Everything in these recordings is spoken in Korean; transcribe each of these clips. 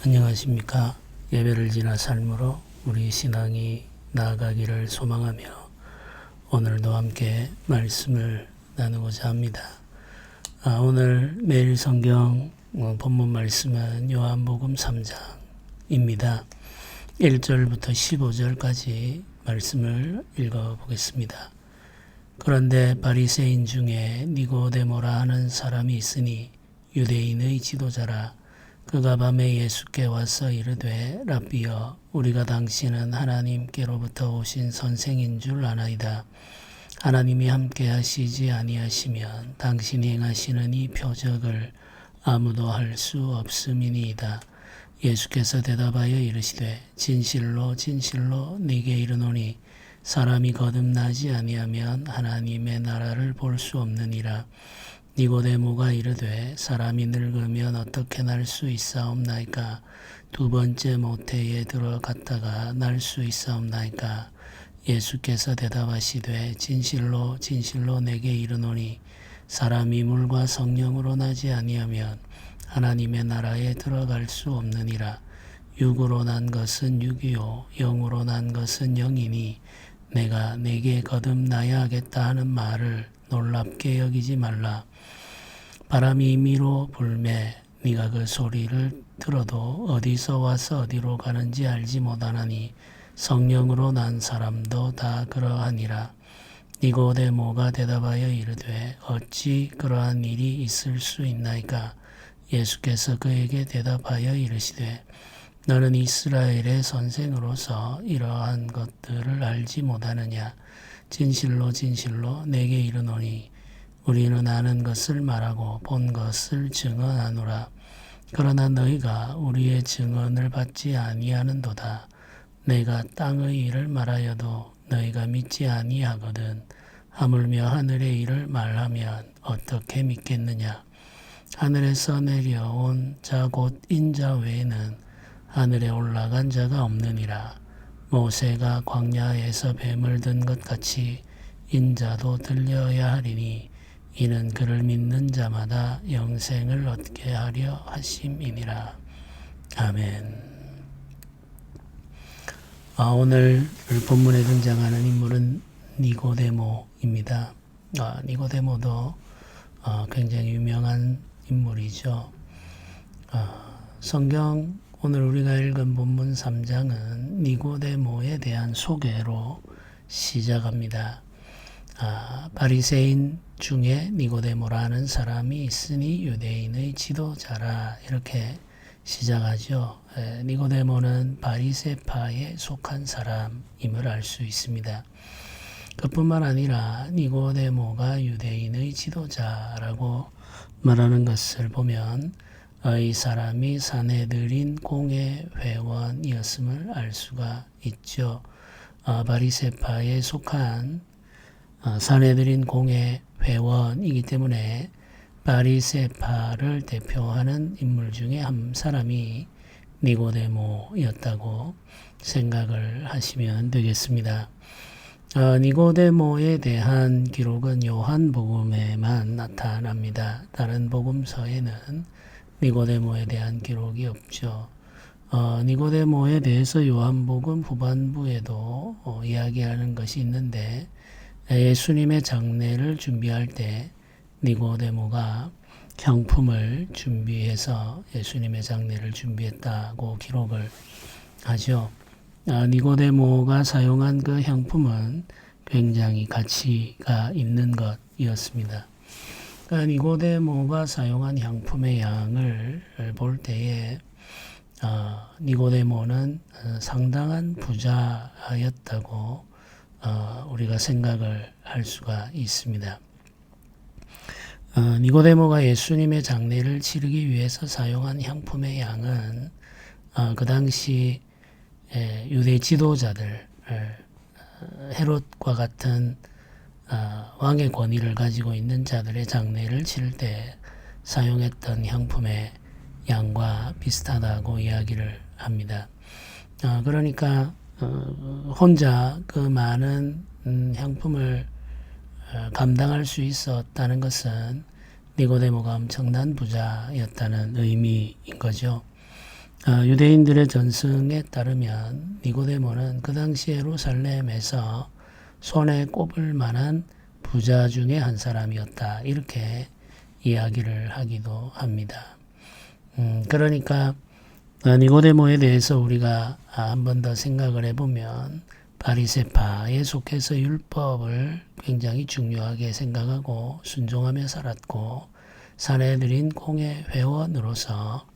안녕하십니까. 예배를 지나 삶으로 우리 신앙이 나아가기를 소망하며 오늘도 함께 말씀을 나누고자 합니다. 오늘 매일 성경 본문 말씀은 요한복음 3장입니다. 1절부터 15절까지 말씀을 읽어보겠습니다. 그런데 바리새인 중에 니고데모라 하는 사람이 있으니 유대인의 지도자라. 그가 밤에 예수께 와서 이르되 랍비여 우리가 당신은 하나님께로부터 오신 선생인 줄 아나이다. 하나님이 함께 하시지 아니하시면 당신이 행하시는 이 표적을 아무도 할 수 없음이니이다. 예수께서 대답하여 이르시되 진실로 진실로 네게 이르노니 사람이 거듭나지 아니하면 하나님의 나라를 볼 수 없느니라. 니고데모가 이르되 사람이 늙으면 어떻게 날 수 있사옵나이까? 두 번째 모태에 들어갔다가 날 수 있사옵나이까? 예수께서 대답하시되 진실로 진실로 내게 이르노니 사람이 물과 성령으로 나지 아니하면 하나님의 나라에 들어갈 수 없느니라. 육으로 난 것은 육이요 영으로 난 것은 영이니 내가 내게 거듭나야 하겠다 하는 말을 놀랍게 여기지 말라. 바람이 임의로 불매 네가 그 소리를 들어도 어디서 와서 어디로 가는지 알지 못하나니 성령으로 난 사람도 다 그러하니라. 니고데모가 대답하여 이르되 어찌 그러한 일이 있을 수 있나이까? 예수께서 그에게 대답하여 이르시되 너는 이스라엘의 선생으로서 이러한 것들을 알지 못하느냐? 진실로 진실로 내게 이르노니 우리는 아는 것을 말하고 본 것을 증언하노라. 그러나 너희가 우리의 증언을 받지 아니하는도다. 내가 땅의 일을 말하여도 너희가 믿지 아니하거든. 하물며 하늘의 일을 말하면 어떻게 믿겠느냐? 하늘에서 내려온 자 곧 인자 외에는 하늘에 올라간 자가 없느니라. 모세가 광야에서 뱀을 든 것 같이 인자도 들려야 하리니 이는 그를 믿는 자마다 영생을 얻게 하려 하심이니라. 아멘. 오늘 본문에 등장하는 인물은 니고데모입니다. 니고데모도 굉장히 유명한 인물이죠. 성경 오늘 우리가 읽은 본문 3장은 니고데모에 대한 소개로 시작합니다. 바리새인 중에 니고데모라는 사람이 있으니 유대인의 지도자라 이렇게 시작하죠. 니고데모는 바리새파에 속한 사람임을 알 수 있습니다. 그뿐만 아니라 니고데모가 유대인의 지도자라고 말하는 것을 보면 이 사람이 사내들인 공회 회원이었음을 알 수가 있죠. 바리새파에 속한 사내들인 공회 회원이기 때문에 바리새파를 대표하는 인물 중에 한 사람이 니고데모였다고 생각을 하시면 되겠습니다. 니고데모에 대한 기록은 요한복음에만 나타납니다. 다른 복음서에는 니고데모에 대한 기록이 없죠. 니고데모에 대해서 요한복음 후반부에도 이야기하는 것이 있는데 예수님의 장례를 준비할 때 니고데모가 향품을 준비해서 예수님의 장례를 준비했다고 기록을 하죠. 니고데모가 사용한 그 향품은 굉장히 가치가 있는 것이었습니다. 니고데모가 사용한 향품의 양을 볼 때에 니고데모는 상당한 부자였다고 우리가 생각을 할 수가 있습니다. 니고데모가 예수님의 장례를 치르기 위해서 사용한 향품의 양은 그 당시 유대 지도자들 헤롯과 같은 왕의 권위를 가지고 있는 자들의 장례를 치를 때 사용했던 향품의 양과 비슷하다고 이야기를 합니다. 그러니까 혼자 그 많은 향품을 감당할 수 있었다는 것은 니고데모가 엄청난 부자였다는 의미인 거죠. 유대인들의 전승에 따르면 니고데모는 그 당시 예루살렘에서 손에 꼽을 만한 부자 중에 한 사람이었다. 이렇게 이야기를 하기도 합니다. 그러니까 니고데모에 대해서 우리가 한 번 더 생각을 해보면 바리새파에 속해서 율법을 굉장히 중요하게 생각하고 순종하며 살았고 사내들인 공회 회원으로서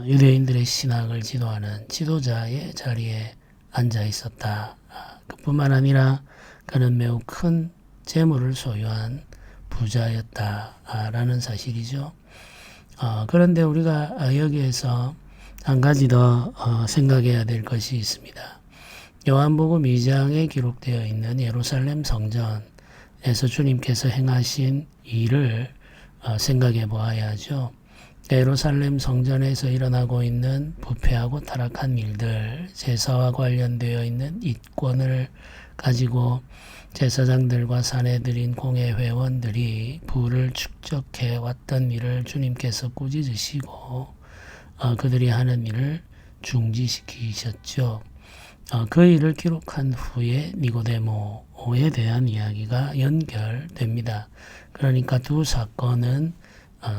유대인들의 신학을 지도하는 지도자의 자리에 앉아 있었다. 그뿐만 아니라 그는 매우 큰 재물을 소유한 부자였다라는 사실이죠. 그런데 우리가 여기에서 한 가지 더 생각해야 될 것이 있습니다. 요한복음 2장에 기록되어 있는 예루살렘 성전에서 주님께서 행하신 일을 생각해 보아야죠. 예루살렘 성전에서 일어나고 있는 부패하고 타락한 일들, 제사와 관련되어 있는 이권을 가지고 제사장들과 사내들인 공회 회원들이 부를 축적해 왔던 일을 주님께서 꾸짖으시고 그들이 하는 일을 중지시키셨죠. 그 일을 기록한 후에 니고데모에 대한 이야기가 연결됩니다. 그러니까 두 사건은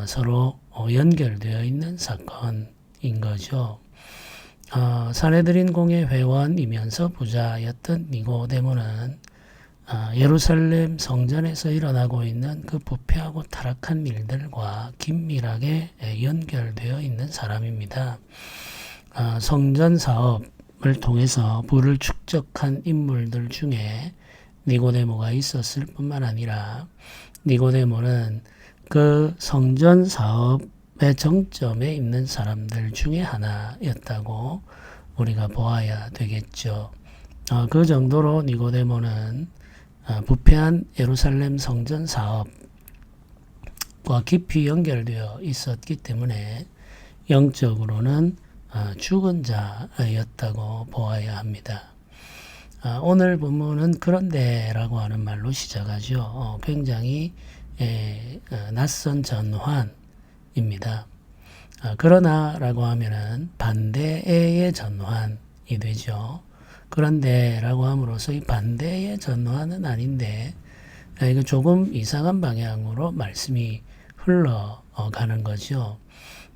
서로 연결되어 있는 사건인 거죠. 사내들인 공회 회원이면서 부자였던 니고데모는 예루살렘 성전에서 일어나고 있는 그 부패하고 타락한 일들과 긴밀하게 연결되어 있는 사람입니다. 성전 사업을 통해서 부를 축적한 인물들 중에 니고데모가 있었을 뿐만 아니라 니고데모는 그 성전 사업의 정점에 있는 사람들 중에 하나였다고 우리가 보아야 되겠죠. 그 정도로 니고데모는 부패한 예루살렘 성전 사업과 깊이 연결되어 있었기 때문에 영적으로는 죽은 자였다고 보아야 합니다. 오늘 본문은 그런데라고 하는 말로 시작하죠. 굉장히 낯선 전환입니다. 그러나라고 하면은 반대의 전환이 되죠. 그런데라고 함으로써 이 반대의 전환은 아닌데 이거 조금 이상한 방향으로 말씀이 흘러가는 거죠.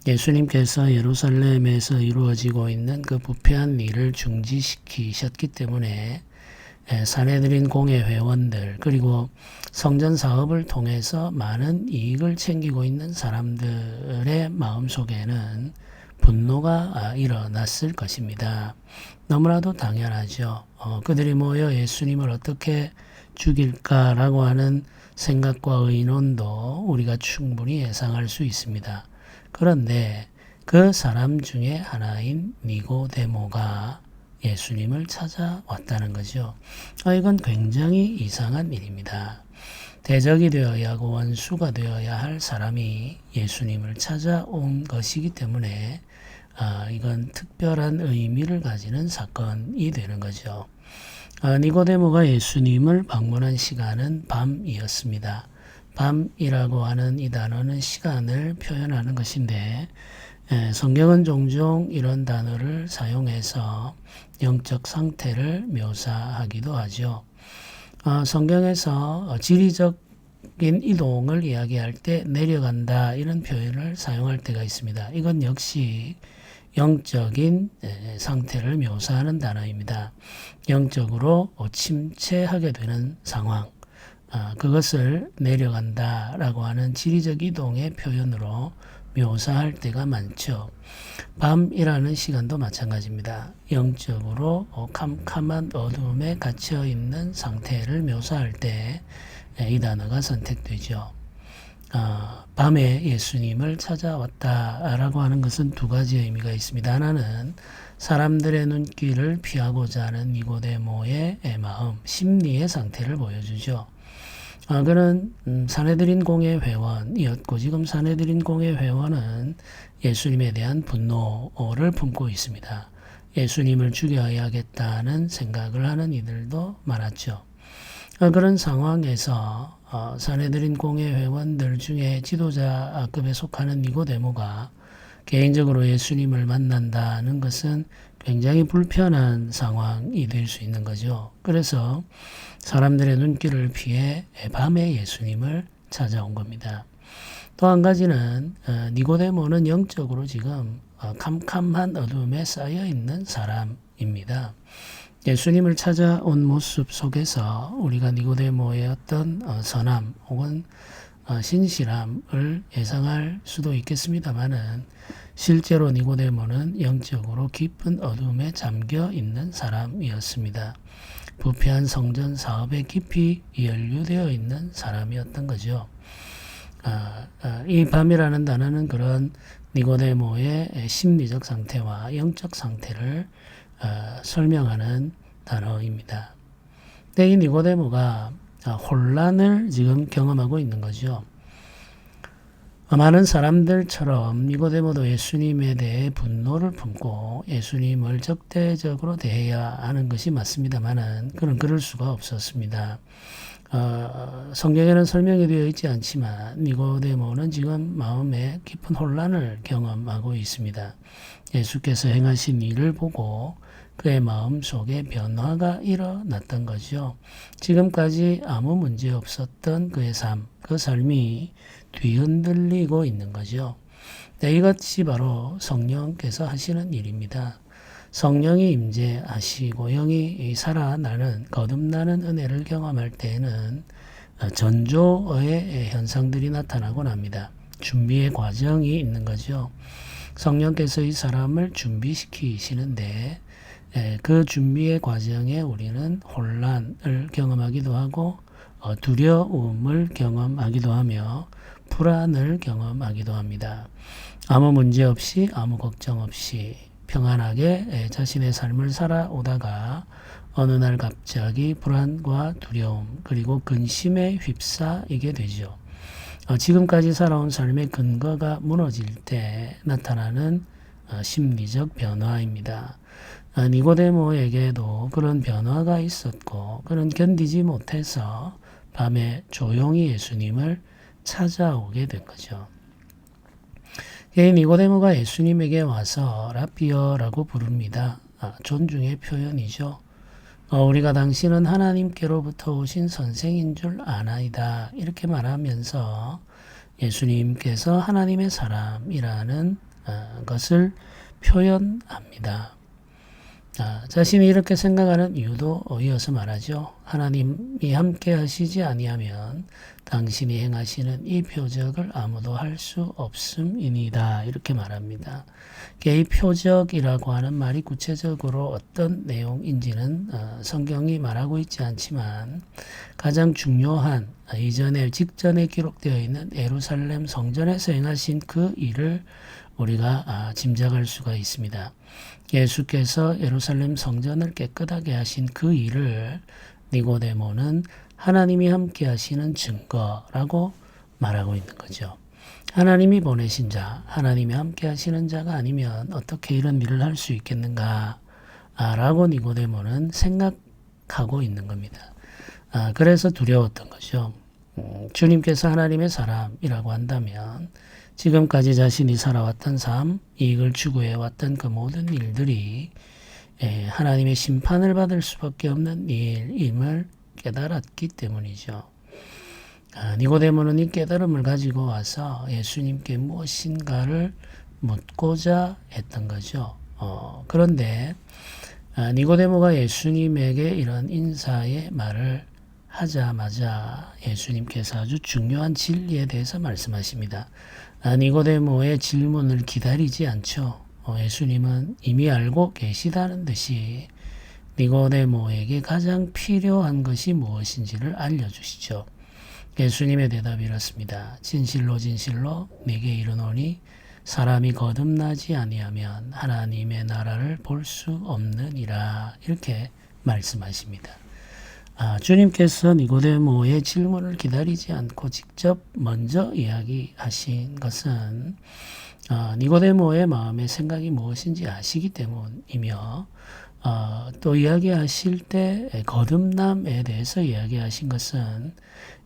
예수님께서 예루살렘에서 이루어지고 있는 그 부패한 일을 중지시키셨기 때문에 사내들인 공회 회원들 그리고 성전 사업을 통해서 많은 이익을 챙기고 있는 사람들의 마음속에는 분노가 일어났을 것입니다. 너무나도 당연하죠. 그들이 모여 예수님을 어떻게 죽일까라고 하는 생각과 의논도 우리가 충분히 예상할 수 있습니다. 그런데 그 사람 중에 하나인 니고데모가 예수님을 찾아왔다는 거죠. 이건 굉장히 이상한 일입니다. 대적이 되어야 하고 원수가 되어야 할 사람이 예수님을 찾아온 것이기 때문에 이건 특별한 의미를 가지는 사건이 되는 거죠. 니고데모가 예수님을 방문한 시간은 밤이었습니다. 밤이라고 하는 이 단어는 시간을 표현하는 것인데 성경은 종종 이런 단어를 사용해서 영적 상태를 묘사하기도 하죠. 성경에서 지리적인 이동을 이야기할 때 내려간다 이런 표현을 사용할 때가 있습니다. 이건 역시 영적인 상태를 묘사하는 단어입니다. 영적으로 침체하게 되는 상황, 그것을 내려간다라고 하는 지리적 이동의 표현으로 묘사할 때가 많죠. 밤이라는 시간도 마찬가지입니다. 영적으로 캄캄한 어둠에 갇혀 있는 상태를 묘사할 때 이 단어가 선택되죠. 밤에 예수님을 찾아왔다라고 하는 것은 두 가지 의미가 있습니다. 하나는 사람들의 눈길을 피하고자 하는 니고데모의 마음, 심리의 상태를 보여주죠. 그는 사내들인 공회 회원이었고 지금 사내들인 공회 회원은 예수님에 대한 분노를 품고 있습니다. 예수님을 죽여야겠다는 생각을 하는 이들도 많았죠. 그런 상황에서 사내들인 공회 회원들 중에 지도자급에 속하는 니고데모가 개인적으로 예수님을 만난다는 것은 굉장히 불편한 상황이 될 수 있는 거죠. 그래서 사람들의 눈길을 피해 밤에 예수님을 찾아온 겁니다. 또 한 가지는 니고데모는 영적으로 지금 캄캄한 어둠에 쌓여 있는 사람입니다. 예수님을 찾아온 모습 속에서 우리가 니고데모의 어떤 선함 혹은 신실함을 예상할 수도 있겠습니다만은 실제로 니고데모는 영적으로 깊은 어둠에 잠겨 있는 사람이었습니다. 부패한 성전 사업에 깊이 연루되어 있는 사람이었던 거죠. 이 밤이라는 단어는 그런 니고데모의 심리적 상태와 영적 상태를 설명하는 단어입니다. 근데 이 니고데모가 혼란을 지금 경험하고 있는 거죠. 많은 사람들처럼 니고데모도 예수님에 대해 분노를 품고 예수님을 적대적으로 대해야 하는 것이 맞습니다만은 그는 그럴 수가 없었습니다. 성경에는 설명이 되어 있지 않지만 니고데모는 지금 마음에 깊은 혼란을 경험하고 있습니다. 예수께서 행하신 일을 보고 그의 마음 속에 변화가 일어났던 거죠. 지금까지 아무 문제 없었던 그의 삶, 그 삶이 뒤흔들리고 있는 거죠. 네, 이것이 바로 성령께서 하시는 일입니다. 성령이 임재하시고 영이 살아나는 거듭나는 은혜를 경험할 때에는 전조의 현상들이 나타나곤 합니다. 준비의 과정이 있는 거죠. 성령께서 이 사람을 준비시키시는데 그 준비의 과정에 우리는 혼란을 경험하기도 하고 두려움을 경험하기도 하며 불안을 경험하기도 합니다. 아무 문제 없이 아무 걱정 없이 평안하게 자신의 삶을 살아오다가 어느 날 갑자기 불안과 두려움 그리고 근심에 휩싸이게 되죠. 지금까지 살아온 삶의 근거가 무너질 때 나타나는 심리적 변화입니다. 니고데모에게도 그런 변화가 있었고 그는 견디지 못해서 밤에 조용히 예수님을 찾아오게 된 거죠. 니고데모가 예수님에게 와서 라비어라고 부릅니다. 존중의 표현이죠. 우리가 당신은 하나님께로부터 오신 선생인 줄 아나이다 이렇게 말하면서 예수님께서 하나님의 사람이라는 것을 표현합니다. 자신이 이렇게 생각하는 이유도 이어서 말하죠. 하나님이 함께 하시지 아니하면 당신이 행하시는 이 표적을 아무도 할 수 없음이니다. 이렇게 말합니다. 이 표적이라고 하는 말이 구체적으로 어떤 내용인지는 성경이 말하고 있지 않지만 가장 중요한 직전에 기록되어 있는 예루살렘 성전에서 행하신 그 일을 우리가 짐작할 수가 있습니다. 예수께서 예루살렘 성전을 깨끗하게 하신 그 일을 니고데모는 하나님이 함께 하시는 증거라고 말하고 있는 거죠. 하나님이 보내신 자, 하나님이 함께 하시는 자가 아니면 어떻게 이런 일을 할 수 있겠는가 라고 니고데모는 생각하고 있는 겁니다. 그래서 두려웠던 거죠. 주님께서 하나님의 사람이라고 한다면 지금까지 자신이 살아왔던 삶, 이익을 추구해왔던 그 모든 일들이 하나님의 심판을 받을 수밖에 없는 일임을 깨달았기 때문이죠. 니고데모는 이 깨달음을 가지고 와서 예수님께 무엇인가를 묻고자 했던 거죠. 그런데 니고데모가 예수님에게 이런 인사의 말을 하자마자 예수님께서 아주 중요한 진리에 대해서 말씀하십니다. 니고데모의 질문을 기다리지 않죠. 예수님은 이미 알고 계시다는 듯이 니고데모에게 가장 필요한 것이 무엇인지를 알려주시죠. 예수님의 대답이 이렇습니다. 진실로 진실로 네게 이르노니 사람이 거듭나지 아니하면 하나님의 나라를 볼 수 없느니라. 이렇게 말씀하십니다. 주님께서 니고데모의 질문을 기다리지 않고 직접 먼저 이야기하신 것은 니고데모의 마음의 생각이 무엇인지 아시기 때문이며 또 이야기하실 때 거듭남에 대해서 이야기하신 것은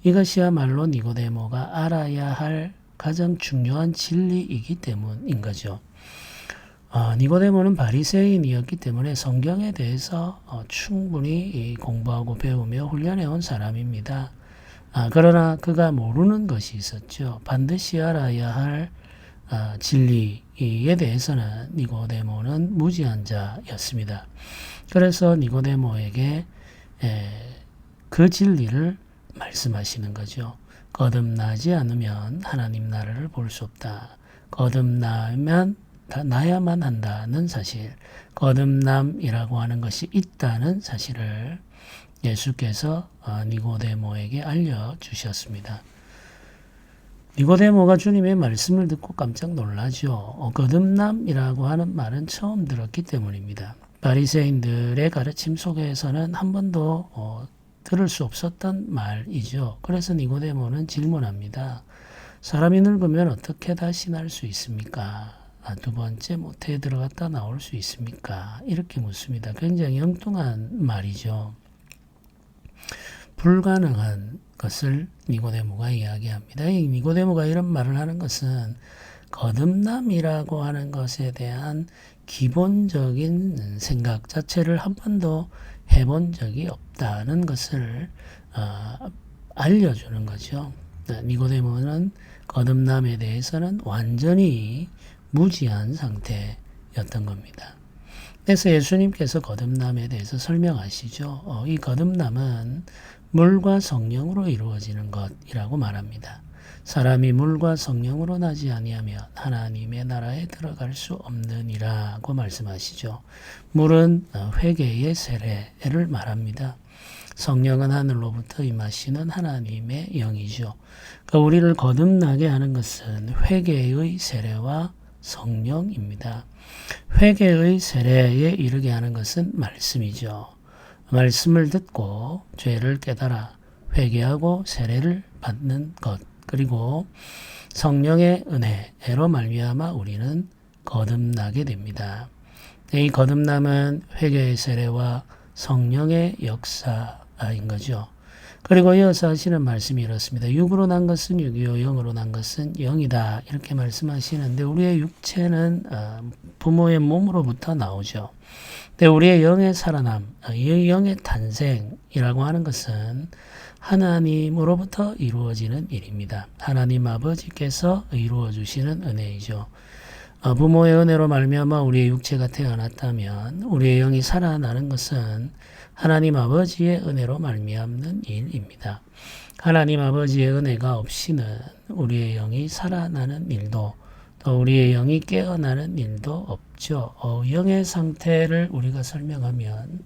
이것이야말로 니고데모가 알아야 할 가장 중요한 진리이기 때문인 거죠. 니고데모는 바리새인이었기 때문에 성경에 대해서 충분히 공부하고 배우며 훈련해 온 사람입니다. 그러나 그가 모르는 것이 있었죠. 반드시 알아야 할 진리에 대해서는 니고데모는 무지한 자였습니다. 그래서 니고데모에게 그 진리를 말씀하시는 거죠. 거듭나지 않으면 하나님 나라를 볼 수 없다. 거듭나야만 한다는 사실, 거듭남이라고 하는 것이 있다는 사실을 예수께서 니고데모에게 알려주셨습니다. 니고데모가 주님의 말씀을 듣고 깜짝 놀라죠. 거듭남이라고 하는 말은 처음 들었기 때문입니다. 바리새인들의 가르침 속에서는 한 번도 들을 수 없었던 말이죠. 그래서 니고데모는 질문합니다. 사람이 늙으면 어떻게 다시 날 수 있습니까? 두 번째 모태에 들어갔다 나올 수 있습니까? 이렇게 묻습니다. 굉장히 엉뚱한 말이죠. 불가능한 것을 니고데모가 이야기합니다. 이 니고데모가 이런 말을 하는 것은 거듭남이라고 하는 것에 대한 기본적인 생각 자체를 한 번도 해본 적이 없다는 것을 알려주는 거죠. 니고데모는 거듭남에 대해서는 완전히 무지한 상태였던 겁니다. 그래서 예수님께서 거듭남에 대해서 설명하시죠. 이 거듭남은 물과 성령으로 이루어지는 것이라고 말합니다. 사람이 물과 성령으로 나지 아니하면 하나님의 나라에 들어갈 수 없느니라고 말씀하시죠. 물은 회개의 세례를 말합니다. 성령은 하늘로부터 임하시는 하나님의 영이죠. 그러니까 우리를 거듭나게 하는 것은 회개의 세례와 성령입니다. 회개의 세례에 이르게 하는 것은 말씀이죠. 말씀을 듣고 죄를 깨달아 회개하고 세례를 받는 것, 그리고 성령의 은혜로 말미암아 우리는 거듭나게 됩니다. 이 거듭남은 회개의 세례와 성령의 역사인 거죠. 그리고 이어서 하시는 말씀이 이렇습니다. 육으로 난 것은 육이요 영으로 난 것은 영이다. 이렇게 말씀하시는데 우리의 육체는 부모의 몸으로부터 나오죠. 근데 우리의 영의 살아남, 이 영의 탄생이라고 하는 것은 하나님으로부터 이루어지는 일입니다. 하나님 아버지께서 이루어 주시는 은혜이죠. 부모의 은혜로 말미암아 우리의 육체가 태어났다면 우리의 영이 살아나는 것은 하나님 아버지의 은혜로 말미암는 일입니다. 하나님 아버지의 은혜가 없이는 우리의 영이 살아나는 일도 또 우리의 영이 깨어나는 일도 없죠. 영의 상태를 우리가 설명하면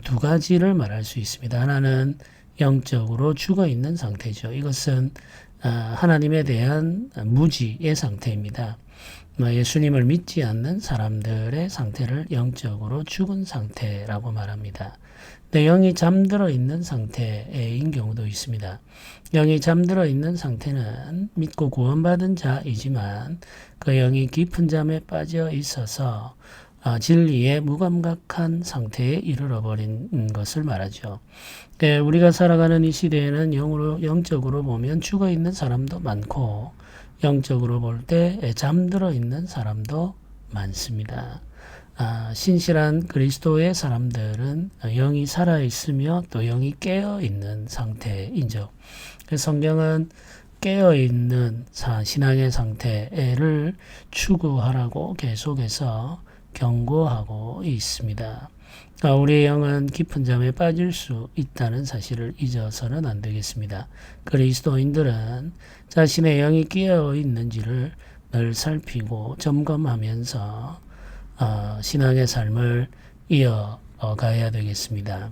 두 가지를 말할 수 있습니다. 하나는 영적으로 죽어있는 상태죠. 이것은 하나님에 대한 무지의 상태입니다. 예수님을 믿지 않는 사람들의 상태를 영적으로 죽은 상태라고 말합니다. 근데 영이 잠들어 있는 상태인 경우도 있습니다. 영이 잠들어 있는 상태는 믿고 구원받은 자이지만 그 영이 깊은 잠에 빠져 있어서 진리에 무감각한 상태에 이르러버린 것을 말하죠. 우리가 살아가는 이 시대에는 영적으로 보면 죽어 있는 사람도 많고 영적으로 볼 때 잠들어 있는 사람도 많습니다. 신실한 그리스도의 사람들은 영이 살아있으며 또 영이 깨어있는 상태이죠. 성경은 깨어있는 신앙의 상태를 추구하라고 계속해서 경고하고 있습니다. 우리의 영은 깊은 잠에 빠질 수 있다는 사실을 잊어서는 안 되겠습니다. 그리스도인들은 자신의 영이 깨어 있는지를 늘 살피고 점검하면서 신앙의 삶을 이어가야 되겠습니다.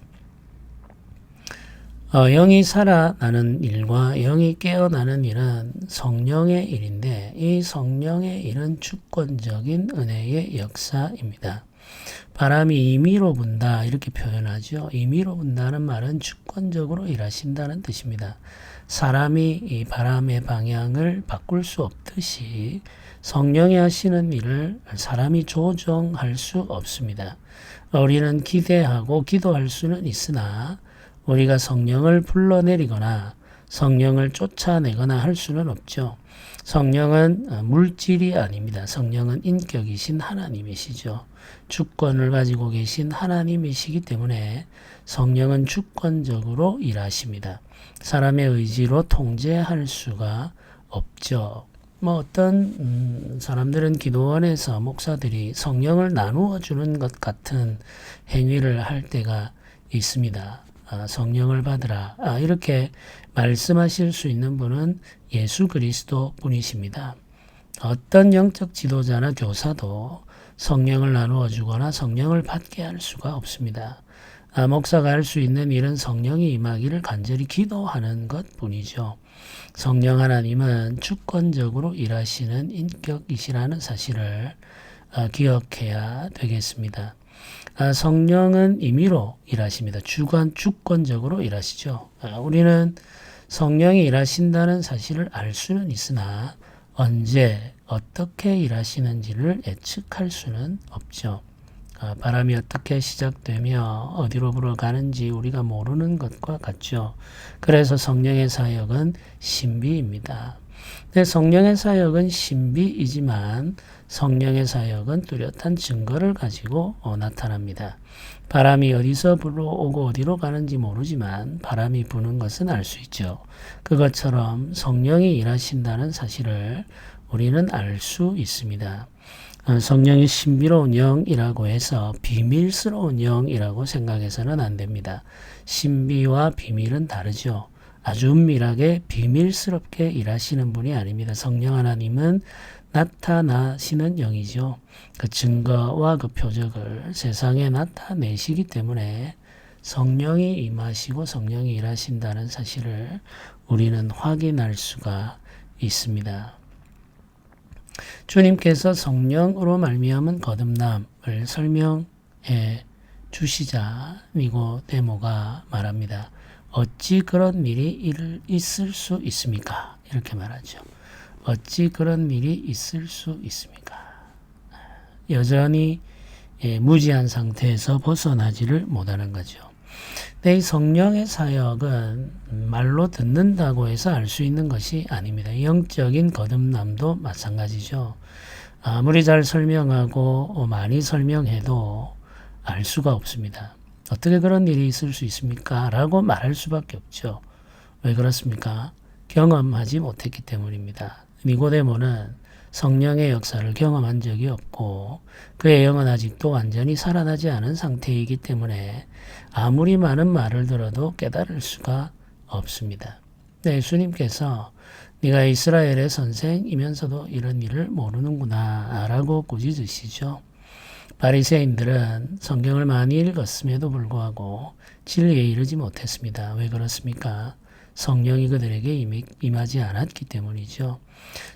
영이 살아나는 일과 영이 깨어나는 일은 성령의 일인데 이 성령의 일은 주권적인 은혜의 역사입니다. 바람이 임의로 분다 이렇게 표현하죠. 임의로 분다는 말은 주권적으로 일하신다는 뜻입니다. 사람이 이 바람의 방향을 바꿀 수 없듯이 성령이 하시는 일을 사람이 조정할 수 없습니다. 우리는 기대하고 기도할 수는 있으나 우리가 성령을 불러내리거나 성령을 쫓아내거나 할 수는 없죠. 성령은 물질이 아닙니다. 성령은 인격이신 하나님이시죠. 주권을 가지고 계신 하나님이시기 때문에 성령은 주권적으로 일하십니다. 사람의 의지로 통제할 수가 없죠. 어떤 사람들은 기도원에서 목사들이 성령을 나누어 주는 것 같은 행위를 할 때가 있습니다. 성령을 받으라. 이렇게 말씀하실 수 있는 분은 예수 그리스도 분이십니다. 어떤 영적 지도자나 교사도 성령을 나누어 주거나 성령을 받게 할 수가 없습니다. 목사가 할 수 있는 일은 성령이 임하기를 간절히 기도하는 것뿐이죠. 성령 하나님은 주권적으로 일하시는 인격이시라는 사실을 기억해야 되겠습니다. 성령은 임의로 일하십니다. 주권적으로 일하시죠. 우리는 성령이 일하신다는 사실을 알 수는 있으나 언제 어떻게 일하시는지를 예측할 수는 없죠. 바람이 어떻게 시작되며 어디로 불어가는지 우리가 모르는 것과 같죠. 그래서 성령의 사역은 신비입니다. 근데 성령의 사역은 신비이지만 성령의 사역은 뚜렷한 증거를 가지고 나타납니다. 바람이 어디서 불어오고 어디로 가는지 모르지만 바람이 부는 것은 알 수 있죠. 그것처럼 성령이 일하신다는 사실을 우리는 알 수 있습니다. 성령이 신비로운 영이라고 해서 비밀스러운 영이라고 생각해서는 안 됩니다. 신비와 비밀은 다르죠. 아주 은밀하게 비밀스럽게 일하시는 분이 아닙니다. 성령 하나님은 나타나시는 영이죠. 그 증거와 그 표적을 세상에 나타내시기 때문에 성령이 임하시고 성령이 일하신다는 사실을 우리는 확인할 수가 있습니다. 주님께서 성령으로 말미암은 거듭남을 설명해 주시자 니고데모가 말합니다. 어찌 그런 일이 있을 수 있습니까? 이렇게 말하죠. 어찌 그런 일이 있을 수 있습니까? 여전히 무지한 상태에서 벗어나지를 못하는 거죠. 근데 이 성령의 사역은 말로 듣는다고 해서 알 수 있는 것이 아닙니다. 영적인 거듭남도 마찬가지죠. 아무리 잘 설명하고 많이 설명해도 알 수가 없습니다. 어떻게 그런 일이 있을 수 있습니까? 라고 말할 수밖에 없죠. 왜 그렇습니까? 경험하지 못했기 때문입니다. 니고데모는 성령의 역사를 경험한 적이 없고 그의 영은 아직도 완전히 살아나지 않은 상태이기 때문에 아무리 많은 말을 들어도 깨달을 수가 없습니다. 예수님께서 네가 이스라엘의 선생이면서도 이런 일을 모르는구나 라고 꾸짖으시죠. 바리새인들은 성경을 많이 읽었음에도 불구하고 진리에 이르지 못했습니다. 왜 그렇습니까? 성령이 그들에게 임하지 않았기 때문이죠.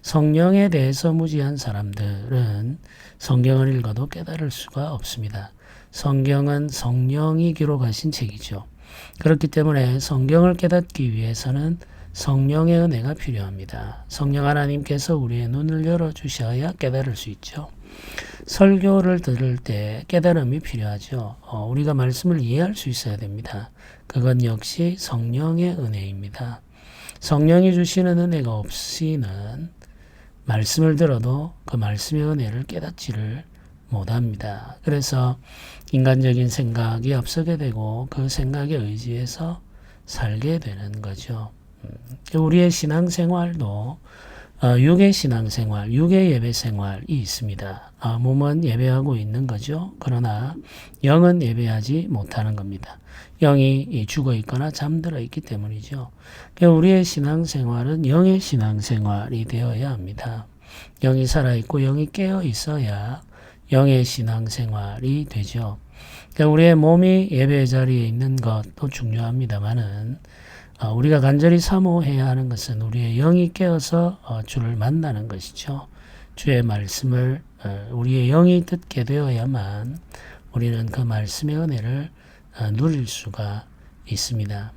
성령에 대해서 무지한 사람들은 성경을 읽어도 깨달을 수가 없습니다. 성경은 성령이 기록하신 책이죠. 그렇기 때문에 성경을 깨닫기 위해서는 성령의 은혜가 필요합니다. 성령 하나님께서 우리의 눈을 열어주셔야 깨달을 수 있죠. 설교를 들을 때 깨달음이 필요하죠. 우리가 말씀을 이해할 수 있어야 됩니다. 그건 역시 성령의 은혜입니다. 성령이 주시는 은혜가 없이는 말씀을 들어도 그 말씀의 은혜를 깨닫지를 못합니다. 그래서 인간적인 생각이 앞서게 되고 그 생각에 의지해서 살게 되는 거죠. 우리의 신앙생활도 육의 신앙생활, 육의 예배생활이 있습니다. 몸은 예배하고 있는 거죠. 그러나 영은 예배하지 못하는 겁니다. 영이 죽어 있거나 잠들어 있기 때문이죠. 우리의 신앙생활은 영의 신앙생활이 되어야 합니다. 영이 살아있고 영이 깨어 있어야 영의 신앙생활이 되죠. 우리의 몸이 예배 자리에 있는 것도 중요합니다만은 우리가 간절히 사모해야 하는 것은 우리의 영이 깨어서 주를 만나는 것이죠. 주의 말씀을 우리의 영이 듣게 되어야만 우리는 그 말씀의 은혜를 누릴 수가 있습니다.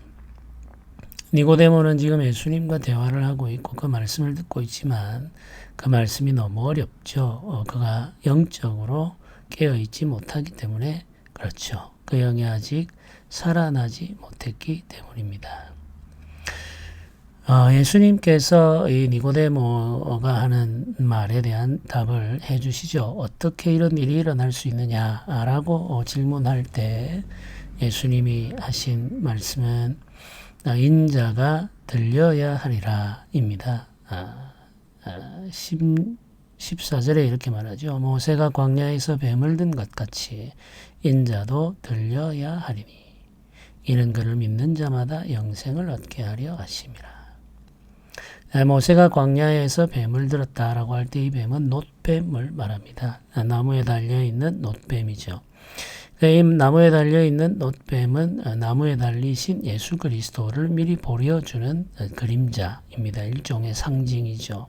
니고데모는 지금 예수님과 대화를 하고 있고 그 말씀을 듣고 있지만 그 말씀이 너무 어렵죠. 그가 영적으로 깨어있지 못하기 때문에 그렇죠. 그 영이 아직 살아나지 못했기 때문입니다. 예수님께서 이 니고데모가 하는 말에 대한 답을 해주시죠. 어떻게 이런 일이 일어날 수 있느냐라고 질문할 때 예수님이 하신 말씀은 인자가 들려야 하리라 입니다. 14절에 이렇게 말하죠. 모세가 광야에서 뱀을 든 것 같이 인자도 들려야 하리니 이는 그를 믿는 자마다 영생을 얻게 하려 하심이라. 모세가 광야에서 뱀을 들었다라고 할 때 이 뱀은 놋뱀을 말합니다. 나무에 달려있는 놋뱀이죠. 이 나무에 달려있는 놋뱀은 나무에 달리신 예수 그리스도를 미리 보여주는 그림자입니다. 일종의 상징이죠.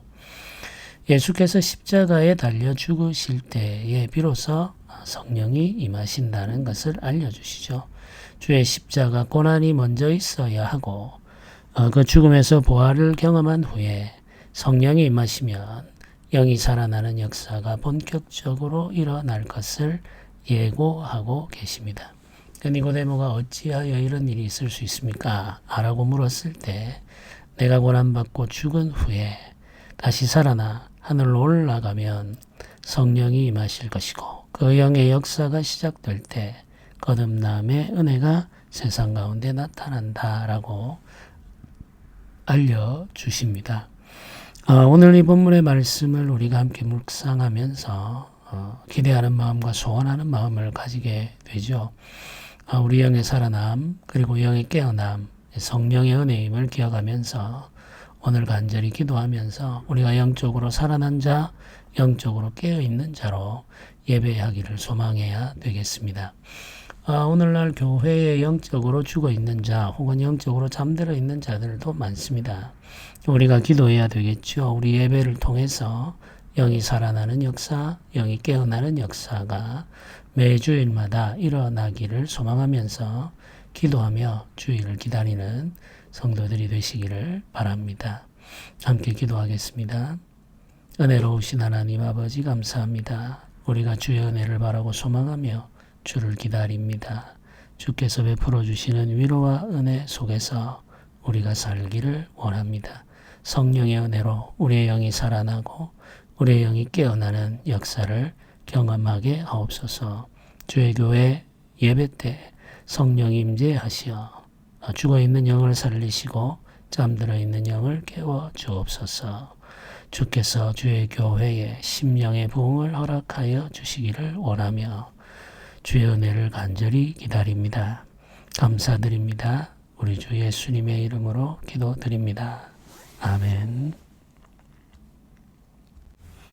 예수께서 십자가에 달려 죽으실 때에 비로소 성령이 임하신다는 것을 알려주시죠. 주의 십자가 고난이 먼저 있어야 하고 그 죽음에서 부활을 경험한 후에 성령이 임하시면 영이 살아나는 역사가 본격적으로 일어날 것을 예고하고 계십니다. 니고데모가 어찌하여 이런 일이 있을 수 있습니까? 라고 물었을 때 내가 고난받고 죽은 후에 다시 살아나 하늘로 올라가면 성령이 임하실 것이고 그 영의 역사가 시작될 때 거듭남의 은혜가 세상 가운데 나타난다라고 알려주십니다. 오늘 이 본문의 말씀을 우리가 함께 묵상하면서 기대하는 마음과 소원하는 마음을 가지게 되죠. 우리 영의 살아남 그리고 영의 깨어남 성령의 은혜임을 기억하면서 오늘 간절히 기도하면서 우리가 영적으로 살아난 자, 영적으로 깨어있는 자로 예배하기를 소망해야 되겠습니다. 오늘날 교회에 영적으로 죽어있는 자 혹은 영적으로 잠들어 있는 자들도 많습니다. 우리가 기도해야 되겠죠. 우리 예배를 통해서 영이 살아나는 역사, 영이 깨어나는 역사가 매주일마다 일어나기를 소망하면서 기도하며 주일을 기다리는 성도들이 되시기를 바랍니다. 함께 기도하겠습니다. 은혜로우신 하나님 아버지 감사합니다. 우리가 주의 은혜를 바라고 소망하며 주를 기다립니다. 주께서 베풀어 주시는 위로와 은혜 속에서 우리가 살기를 원합니다. 성령의 은혜로 우리의 영이 살아나고 우리의 영이 깨어나는 역사를 경험하게 하옵소서. 주의 교회 예배 때 성령이 임재하시어 죽어있는 영을 살리시고 잠들어 있는 영을 깨워 주옵소서. 주께서 주의 교회에 심령의 부흥을 허락하여 주시기를 원하며 주의 은혜를 간절히 기다립니다. 감사드립니다. 우리 주 예수님의 이름으로 기도드립니다. 아멘.